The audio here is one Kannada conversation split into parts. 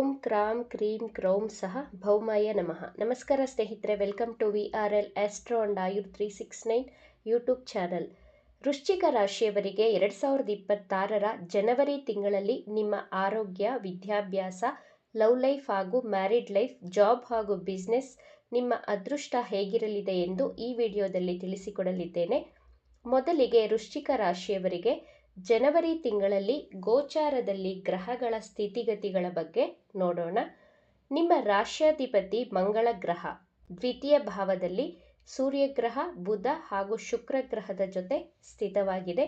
ಓಂ ಕ್ರಾಂ ಕ್ರೀಂ ಕ್ರೌಂ ಸಹ ಭೌಮಾಯ ನಮಃ. ನಮಸ್ಕಾರ ಸ್ನೇಹಿತರೆ, welcome to VRL astro and Ayur 369 YouTube channel. ವೃಶ್ಚಿಕ ರಾಶಿಯವರಿಗೆ 2026ರ ಜನವರಿ ತಿಂಗಳಲ್ಲಿ ನಿಮ್ಮ ಆರೋಗ್ಯ, ವಿದ್ಯಾಭ್ಯಾಸ, ಲವ್ ಲೈಫ್ ಹಾಗೂ ಮ್ಯಾರಿಡ್ ಲೈಫ್, ಜಾಬ್ ಹಾಗೂ ಬಿಸ್ನೆಸ್, ನಿಮ್ಮ ಅದೃಷ್ಟ ಹೇಗಿರಲಿದೆ ಎಂದು ಈ ವಿಡಿಯೋದಲ್ಲಿ ತಿಳಿಸಿಕೊಡಲಿದ್ದೇನೆ. ಮೊದಲಿಗೆ ವೃಶ್ಚಿಕ ರಾಶಿಯವರಿಗೆ ಜನವರಿ ತಿಂಗಳಲ್ಲಿ ಗೋಚಾರದಲ್ಲಿ ಗ್ರಹಗಳ ಸ್ಥಿತಿಗತಿಗಳ ಬಗ್ಗೆ ನೋಡೋಣ. ನಿಮ್ಮ ರಾಶ್ಯಾಧಿಪತಿ ಮಂಗಳ ಗ್ರಹ ದ್ವಿತೀಯ ಭಾವದಲ್ಲಿ ಸೂರ್ಯಗ್ರಹ, ಬುಧ ಹಾಗೂ ಶುಕ್ರ ಗ್ರಹದ ಜೊತೆ ಸ್ಥಿತವಾಗಿದೆ.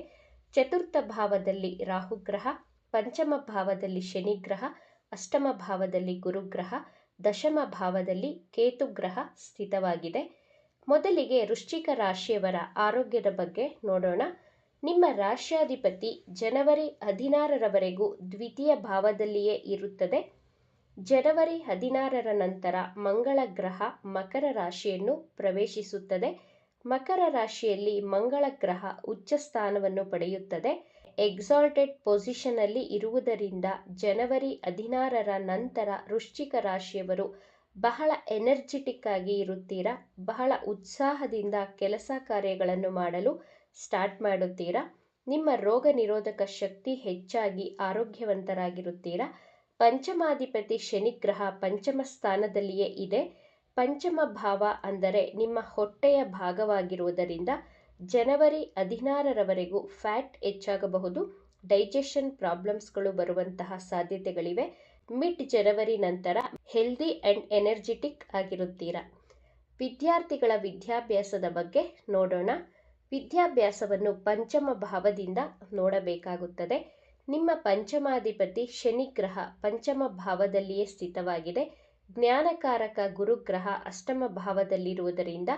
ಚತುರ್ಥ ಭಾವದಲ್ಲಿ ರಾಹುಗ್ರಹ, ಪಂಚಮ ಭಾವದಲ್ಲಿ ಶನಿಗ್ರಹ, ಅಷ್ಟಮ ಭಾವದಲ್ಲಿ ಗುರುಗ್ರಹ, ದಶಮ ಭಾವದಲ್ಲಿ ಕೇತುಗ್ರಹ ಸ್ಥಿತವಾಗಿದೆ. ಮೊದಲಿಗೆ ವೃಶ್ಚಿಕ ರಾಶಿಯವರ ಆರೋಗ್ಯದ ಬಗ್ಗೆ ನೋಡೋಣ. ನಿಮ್ಮ ರಾಶ್ಯಾಧಿಪತಿ ಜನವರಿ 16ರವರೆಗೂ ದ್ವಿತೀಯ ಭಾವದಲ್ಲಿಯೇ ಇರುತ್ತದೆ. ಜನವರಿ 16ರ ನಂತರ ಮಂಗಳ ಗ್ರಹ ಮಕರ ರಾಶಿಯನ್ನು ಪ್ರವೇಶಿಸುತ್ತದೆ. ಮಕರ ರಾಶಿಯಲ್ಲಿ ಮಂಗಳ ಗ್ರಹ ಉಚ್ಚ ಸ್ಥಾನವನ್ನು ಪಡೆಯುತ್ತದೆ. ಎಕ್ಸಾಲ್ಟೆಡ್ ಪೊಸಿಷನ್ ಅಲ್ಲಿ ಇರುವುದರಿಂದ ಜನವರಿ 16ರ ನಂತರ ವೃಶ್ಚಿಕ ರಾಶಿಯವರು ಬಹಳ ಎನರ್ಜೆಟಿಕ್ ಆಗಿ ಇರುತ್ತೀರಾ. ಬಹಳ ಉತ್ಸಾಹದಿಂದ ಕೆಲಸ ಕಾರ್ಯಗಳನ್ನು ಮಾಡಲು ಸ್ಟಾರ್ಟ್ ಮಾಡುತ್ತೀರಾ. ನಿಮ್ಮ ರೋಗ ನಿರೋಧಕ ಶಕ್ತಿ ಹೆಚ್ಚಾಗಿ ಆರೋಗ್ಯವಂತರಾಗಿರುತ್ತೀರಾ. ಪಂಚಮಾಧಿಪತಿ ಶನಿಗ್ರಹ ಪಂಚಮ ಸ್ಥಾನದಲ್ಲಿಯೇ ಇದೆ. ಪಂಚಮ ಭಾವ ಅಂದರೆ ನಿಮ್ಮ ಹೊಟ್ಟೆಯ ಭಾಗವಾಗಿರುವುದರಿಂದ ಜನವರಿ 16ರವರೆಗೂ ಫ್ಯಾಟ್ ಹೆಚ್ಚಾಗಬಹುದು. ಡೈಜೆಷನ್ ಪ್ರಾಬ್ಲಮ್ಸ್ಗಳು ಬರುವಂತಹ ಸಾಧ್ಯತೆಗಳಿವೆ. ಮಿಡ್ ಜನವರಿ ನಂತರ ಹೆಲ್ದಿ ಅಂಡ್ ಎನರ್ಜೆಟಿಕ್ ಆಗಿರುತ್ತೀರಾ. ವಿದ್ಯಾರ್ಥಿಗಳ ವಿದ್ಯಾಭ್ಯಾಸದ ಬಗ್ಗೆ ನೋಡೋಣ. ವಿದ್ಯಾಭ್ಯಾಸವನ್ನು ಪಂಚಮ ಭಾವದಿಂದ ನೋಡಬೇಕಾಗುತ್ತದೆ. ನಿಮ್ಮ ಪಂಚಮಾಧಿಪತಿ ಶನಿಗ್ರಹ ಪಂಚಮ ಭಾವದಲ್ಲಿಯೇ ಸ್ಥಿತವಾಗಿದೆ. ಜ್ಞಾನಕಾರಕ ಗುರುಗ್ರಹ ಅಷ್ಟಮ ಭಾವದಲ್ಲಿರುವುದರಿಂದ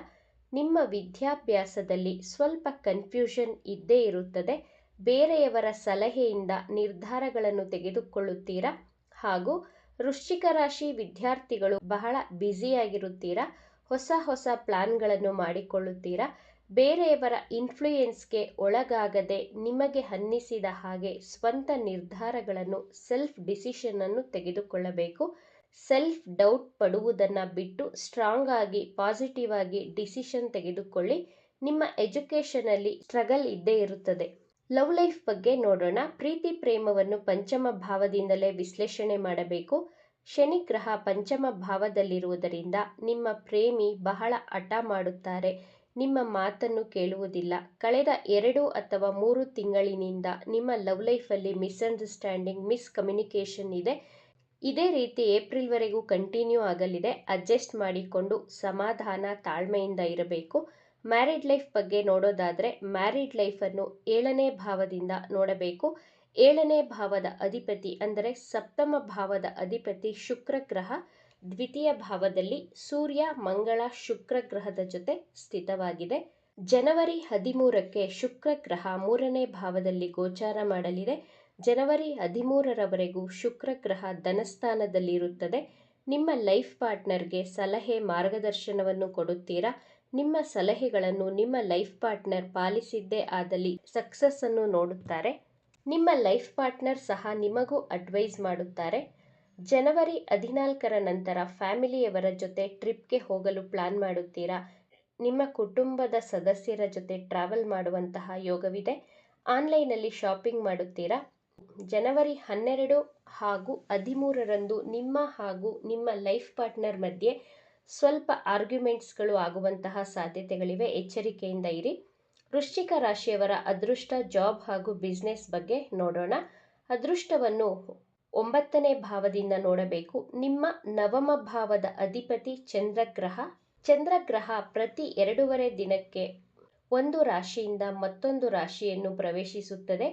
ನಿಮ್ಮ ವಿದ್ಯಾಭ್ಯಾಸದಲ್ಲಿ ಸ್ವಲ್ಪ ಕನ್ಫ್ಯೂಷನ್ ಇದ್ದೇ ಇರುತ್ತದೆ. ಬೇರೆಯವರ ಸಲಹೆಯಿಂದ ನಿರ್ಧಾರಗಳನ್ನು ತೆಗೆದುಕೊಳ್ಳುತ್ತೀರಾ ಹಾಗೂ ವೃಶ್ಚಿಕ ರಾಶಿ ವಿದ್ಯಾರ್ಥಿಗಳು ಬಹಳ ಬ್ಯುಸಿಯಾಗಿರುತ್ತೀರಾ. ಹೊಸ ಪ್ಲಾನ್ಗಳನ್ನು ಮಾಡಿಕೊಳ್ಳುತ್ತೀರಾ. ಬೇರೆಯವರ ಇನ್ಫ್ಲೂಯೆನ್ಸ್ಗೆ ಒಳಗಾಗದೆ ನಿಮಗೆ ಅನ್ನಿಸಿದ ಹಾಗೆ ಸ್ವಂತ ನಿರ್ಧಾರಗಳನ್ನು ಸೆಲ್ಫ್ ಡಿಸಿಷನ್ ಅನ್ನು ತೆಗೆದುಕೊಳ್ಳಬೇಕು. ಸೆಲ್ಫ್ ಡೌಟ್ ಪಡುವುದನ್ನು ಬಿಟ್ಟು ಸ್ಟ್ರಾಂಗ್ ಆಗಿ ಪಾಸಿಟಿವ್ ಆಗಿ ಡಿಸಿಷನ್ ತೆಗೆದುಕೊಳ್ಳಿ. ನಿಮ್ಮ ಎಜುಕೇಷನ್ ಅಲ್ಲಿ ಸ್ಟ್ರಗಲ್ ಇದ್ದೇ ಇರುತ್ತದೆ. ಲವ್ ಲೈಫ್ ಬಗ್ಗೆ ನೋಡೋಣ. ಪ್ರೀತಿ ಪ್ರೇಮವನ್ನು ಪಂಚಮ ಭಾವದಿಂದಲೇ ವಿಶ್ಲೇಷಣೆ ಮಾಡಬೇಕು. ಶನಿ ಗ್ರಹ ಪಂಚಮ ಭಾವದಲ್ಲಿರುವುದರಿಂದ ನಿಮ್ಮ ಪ್ರೇಮಿ ಬಹಳ ಹಠ ಮಾಡುತ್ತಾರೆ. ನಿಮ್ಮ ಮಾತನ್ನು ಕೇಳುವುದಿಲ್ಲ. ಕಳೆದ 2 ಅಥವಾ 3 ತಿಂಗಳಿನಿಂದ ನಿಮ್ಮ ಲವ್ ಲೈಫಲ್ಲಿ ಮಿಸ್ಅಂಡರ್ಸ್ಟ್ಯಾಂಡಿಂಗ್, ಮಿಸ್ಕಮ್ಯುನಿಕೇಷನ್ ಇದೆ. ಇದೇ ರೀತಿ ಏಪ್ರಿಲ್ವರೆಗೂ ಕಂಟಿನ್ಯೂ ಆಗಲಿದೆ. ಅಡ್ಜಸ್ಟ್ ಮಾಡಿಕೊಂಡು ಸಮಾಧಾನ, ತಾಳ್ಮೆಯಿಂದ ಇರಬೇಕು. ಮ್ಯಾರಿಡ್ ಲೈಫ್ ಬಗ್ಗೆ ನೋಡೋದಾದರೆ ಮ್ಯಾರಿಡ್ ಲೈಫನ್ನು 7ನೇ ಭಾವದಿಂದ ನೋಡಬೇಕು. 7ನೇ ಭಾವದ ಅಧಿಪತಿ ಅಂದರೆ ಸಪ್ತಮ ಭಾವದ ಅಧಿಪತಿ ಶುಕ್ರ ಗ್ರಹ ದ್ವಿತೀಯ ಭಾವದಲ್ಲಿ ಸೂರ್ಯ, ಮಂಗಳ, ಶುಕ್ರ ಗ್ರಹದ ಜೊತೆ ಸ್ಥಿತವಾಗಿದೆ. ಜನವರಿ 13ಕ್ಕೆ ಶುಕ್ರ ಗ್ರಹ 3ನೇ ಭಾವದಲ್ಲಿ ಗೋಚಾರ ಮಾಡಲಿದೆ. ಜನವರಿ 13ರವರೆಗೂ ಶುಕ್ರ ಗ್ರಹ ಧನಸ್ಥಾನದಲ್ಲಿರುತ್ತದೆ. ನಿಮ್ಮ ಲೈಫ್ ಪಾರ್ಟ್ನರ್ಗೆ ಸಲಹೆ, ಮಾರ್ಗದರ್ಶನವನ್ನು ಕೊಡುತ್ತೀರಾ. ನಿಮ್ಮ ಸಲಹೆಗಳನ್ನು ನಿಮ್ಮ ಲೈಫ್ ಪಾರ್ಟ್ನರ್ ಪಾಲಿಸಿದ್ದೇ ಆದಲ್ಲಿ ಸಕ್ಸಸ್ ಅನ್ನು ನೋಡುತ್ತಾರೆ. ನಿಮ್ಮ ಲೈಫ್ ಪಾರ್ಟ್ನರ್ ಸಹ ನಿಮಗೂ ಅಡ್ವೈಸ್ ಮಾಡುತ್ತಾರೆ. ಜನವರಿ 14ರ ನಂತರ ಫ್ಯಾಮಿಲಿಯವರ ಜೊತೆ ಟ್ರಿಪ್ಗೆ ಹೋಗಲು ಪ್ಲಾನ್ ಮಾಡುತ್ತೀರಾ. ನಿಮ್ಮ ಕುಟುಂಬದ ಸದಸ್ಯರ ಜೊತೆ ಟ್ರಾವೆಲ್ ಮಾಡುವಂತಹ ಯೋಗವಿದೆ. ಆನ್ಲೈನಲ್ಲಿ ಶಾಪಿಂಗ್ ಮಾಡುತ್ತೀರಾ. ಜನವರಿ 12 ಹಾಗೂ 13ರಂದು ನಿಮ್ಮ ಹಾಗೂ ನಿಮ್ಮ ಲೈಫ್ ಪಾರ್ಟ್ನರ್ ಮಧ್ಯೆ ಸ್ವಲ್ಪ ಆರ್ಗ್ಯುಮೆಂಟ್ಸ್ಗಳು ಆಗುವಂತಹ ಸಾಧ್ಯತೆಗಳಿವೆ. ಎಚ್ಚರಿಕೆಯಿಂದ ಇರಿ. ವೃಶ್ಚಿಕ ರಾಶಿಯವರ ಅದೃಷ್ಟ, ಜಾಬ್ ಹಾಗೂ ಬಿಸ್ನೆಸ್ ಬಗ್ಗೆ ನೋಡೋಣ. ಅದೃಷ್ಟವನ್ನು 9ನೇ ಭಾವದಿಂದ ನೋಡಬೇಕು. ನಿಮ್ಮ ನವಮ ಭಾವದ ಅಧಿಪತಿ ಚಂದ್ರಗ್ರಹ. ಚಂದ್ರಗ್ರಹ ಪ್ರತಿ 2.5 ದಿನಕ್ಕೆ ಒಂದು ರಾಶಿಯಿಂದ ಮತ್ತೊಂದು ರಾಶಿಯನ್ನು ಪ್ರವೇಶಿಸುತ್ತದೆ.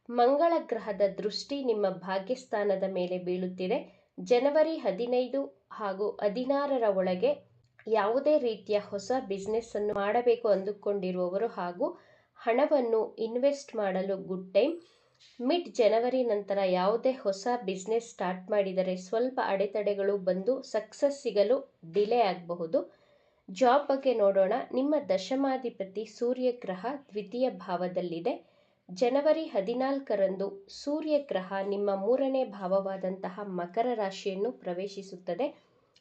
ಮಂಗಳ ಗ್ರಹದ ದೃಷ್ಟಿ ನಿಮ್ಮ ಭಾಗ್ಯಸ್ಥಾನದ ಮೇಲೆ ಬೀಳುತ್ತಿದೆ. ಜನವರಿ 15 ಹಾಗೂ 16ರ ಒಳಗೆ ಯಾವುದೇ ರೀತಿಯ ಹೊಸ ಬಿಸ್ನೆಸ್ ಅನ್ನು ಮಾಡಬೇಕು ಅಂದುಕೊಂಡಿರುವವರು ಹಾಗೂ ಹಣವನ್ನು ಇನ್ವೆಸ್ಟ್ ಮಾಡಲು ಗುಡ್ ಟೈಮ್. ಮಿಡ್ ಜನವರಿ ನಂತರ ಯಾವುದೇ ಹೊಸ ಬಿಸ್ನೆಸ್ ಸ್ಟಾರ್ಟ್ ಮಾಡಿದರೆ ಸ್ವಲ್ಪ ಅಡೆತಡೆಗಳು ಬಂದು ಸಕ್ಸಸ್ ಸಿಗಲು ಡಿಲೇ ಆಗಬಹುದು. ಜಾಬ್ ಬಗ್ಗೆ ನೋಡೋಣ. ನಿಮ್ಮ ದಶಮಾಧಿಪತಿ ಸೂರ್ಯ ಗ್ರಹ ದ್ವಿತೀಯ ಭಾವದಲ್ಲಿದೆ. ಜನವರಿ 14ರಂದು ಸೂರ್ಯಗ್ರಹ ನಿಮ್ಮ 3ನೇ ಭಾವವಾದಂತಹ ಮಕರ ರಾಶಿಯನ್ನು ಪ್ರವೇಶಿಸುತ್ತದೆ.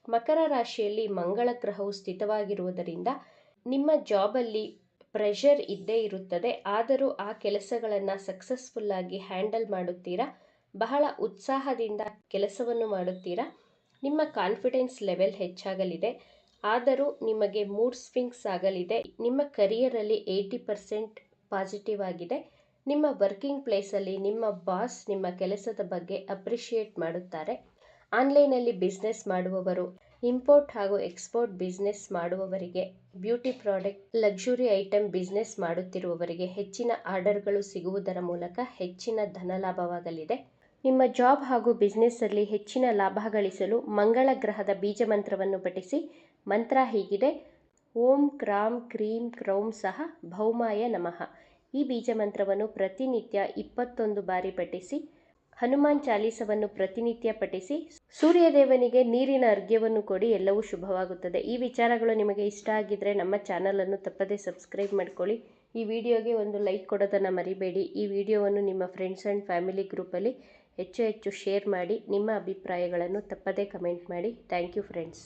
ಮಕರ ರಾಶಿಯಲ್ಲಿ ಮಂಗಳ ಗ್ರಹವು ಸ್ಥಿತವಾಗಿರುವುದರಿಂದ ನಿಮ್ಮ ಜಾಬಲ್ಲಿ ಪ್ರೆಷರ್ ಇದ್ದೇ ಇರುತ್ತದೆ. ಆದರೂ ಆ ಕೆಲಸಗಳನ್ನು ಸಕ್ಸಸ್ಫುಲ್ಲಾಗಿ ಹ್ಯಾಂಡಲ್ ಮಾಡುತ್ತೀರಾ. ಬಹಳ ಉತ್ಸಾಹದಿಂದ ಕೆಲಸವನ್ನು ಮಾಡುತ್ತೀರಾ. ನಿಮ್ಮ ಕಾನ್ಫಿಡೆನ್ಸ್ ಲೆವೆಲ್ ಹೆಚ್ಚಾಗಲಿದೆ. ಆದರೂ ನಿಮಗೆ ಮೂಡ್ ಸ್ವಿಂಗ್ಸ್ ಆಗಲಿದೆ. ನಿಮ್ಮ ಕರಿಯರಲ್ಲಿ 80% ಪಾಸಿಟಿವ್ ಆಗಿದೆ. ನಿಮ್ಮ ವರ್ಕಿಂಗ್ ಪ್ಲೇಸಲ್ಲಿ ನಿಮ್ಮ ಬಾಸ್ ನಿಮ್ಮ ಕೆಲಸದ ಬಗ್ಗೆ ಅಪ್ರಿಷಿಯೇಟ್ ಮಾಡುತ್ತಾರೆ. ಆನ್ಲೈನಲ್ಲಿ ಬಿಸ್ನೆಸ್ ಮಾಡುವವರು, ಇಂಪೋರ್ಟ್ ಹಾಗೂ ಎಕ್ಸ್ಪೋರ್ಟ್ ಬಿಸ್ನೆಸ್ ಮಾಡುವವರಿಗೆ, beauty product, luxury item business ಮಾಡುತ್ತಿರುವವರಿಗೆ ಹೆಚ್ಚಿನ ಆರ್ಡರ್ಗಳು ಸಿಗುವುದರ ಮೂಲಕ ಹೆಚ್ಚಿನ ಧನಲಾಭವಾಗಲಿದೆ. ನಿಮ್ಮ ಜಾಬ್ ಹಾಗೂ ಬಿಸ್ನೆಸ್ಸಲ್ಲಿ ಹೆಚ್ಚಿನ ಲಾಭ ಗಳಿಸಲು ಮಂಗಳ ಗ್ರಹದ ಬೀಜ ಮಂತ್ರವನ್ನು ಪಠಿಸಿ. ಮಂತ್ರ ಹೀಗಿದೆ: ಓಂ ಕ್ರಾಂ ಕ್ರೀಂ ಕ್ರೌಂ ಸಹ ಭೌಮಾಯ ನಮಃ. ಈ ಬೀಜ ಮಂತ್ರವನ್ನು ಪ್ರತಿನಿತ್ಯ 21 ಬಾರಿ ಪಠಿಸಿ. ಹನುಮಾನ್ ಚಾಲೀಸವನ್ನು ಪ್ರತಿನಿತ್ಯ ಪಠಿಸಿ. ಸೂರ್ಯದೇವನಿಗೆ ನೀರಿನ ಅರ್ಘ್ಯವನ್ನು ಕೊಡಿ. ಎಲ್ಲವೂ ಶುಭವಾಗುತ್ತದೆ. ಈ ವಿಚಾರಗಳು ನಿಮಗೆ ಇಷ್ಟ ಆಗಿದ್ರೆ ನಮ್ಮ ಚಾನಲನ್ನು ತಪ್ಪದೇ ಸಬ್ಸ್ಕ್ರೈಬ್ ಮಾಡ್ಕೊಳ್ಳಿ. ಈ ವಿಡಿಯೋಗೆ ಒಂದು ಲೈಕ್ ಕೊಡೋದನ್ನು ಮರಿಬೇಡಿ. ಈ ವಿಡಿಯೋವನ್ನು ನಿಮ್ಮ ಫ್ರೆಂಡ್ಸ್ ಆ್ಯಂಡ್ ಫ್ಯಾಮಿಲಿ ಗ್ರೂಪಲ್ಲಿ ಹೆಚ್ಚು ಶೇರ್ ಮಾಡಿ. ನಿಮ್ಮ ಅಭಿಪ್ರಾಯಗಳನ್ನು ತಪ್ಪದೇ ಕಮೆಂಟ್ ಮಾಡಿ. Thank you friends.